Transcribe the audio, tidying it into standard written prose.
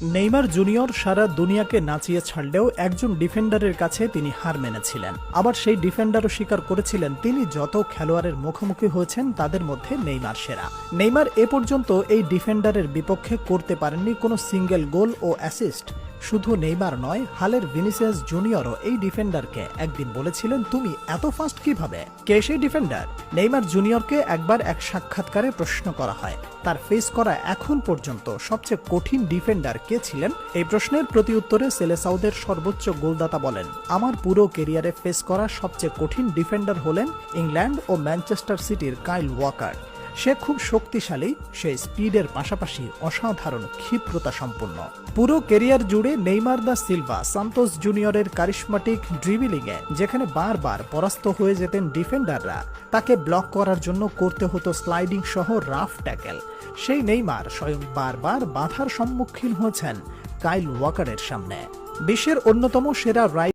Neymar junior সারা দুনিয়াকে নাচিয়ে ছাড়লেও একজন ডিফেন্ডারের কাছে তিনি হার মেনেছিলেন। আবার সেই ডিফেন্ডারও স্বীকার করেছিলেন তিনি যত খেলোয়াড়ের মুখোমুখি হয়েছেন তাদের মধ্যে নেইমার সেরা। নেইমার এ পর্যন্ত এই ডিফেন্ডারের বিপক্ষে করতে পারেননি কোনো সিঙ্গেল গোল ও অ্যাসিস্ট। শুধু নেইমার নয়, হালের ভিনিসিয়াস জুনিয়রও এই ডিফেন্ডারকে একদিন বলেছিলেন, তুমি এত ফাস্ট কিভাবে? কে সেই ডিফেন্ডার? নেইমার জুনিয়রকে একবার এক সাক্ষাৎকারে প্রশ্ন করা হয় তার ফেস করা এখন পর্যন্ত সবচেয়ে কঠিন ডিফেন্ডার কে ছিলেন। এই প্রশ্নের প্রতি উত্তরে সেলেসাউদের সর্বোচ্চ গোলদাতা বলেন, আমার পুরো ক্যারিয়ারে ফেস করা সবচেয়ে কঠিন ডিফেন্ডার হলেন ইংল্যান্ড ও ম্যানচেস্টার সিটির কাইল ওয়াকার। সে খুব শক্তিশালী, সে স্পিডের পাশাপাশি অসাধারণ ক্ষিপ্রতা সম্পন্ন। পুরো ক্যারিয়ার জুড়ে নেইমার দা সিলভা সান্তোস জুনিয়রের কারিশমাটিক ড্রিবলিংয়ে যেখানে বারবার পরাস্ত হয়ে যেতেন ডিফেন্ডাররা, তাকে ব্লক করার জন্য করতে হতো স্লাইডিং সহ রাফ ট্যাকেল। সেই নেইমার স্বয়ং বারবার বাধার সম্মুখীন হয়েছেন কাইল ওয়াকারের সামনে। বিশ্বের অন্যতম সেরা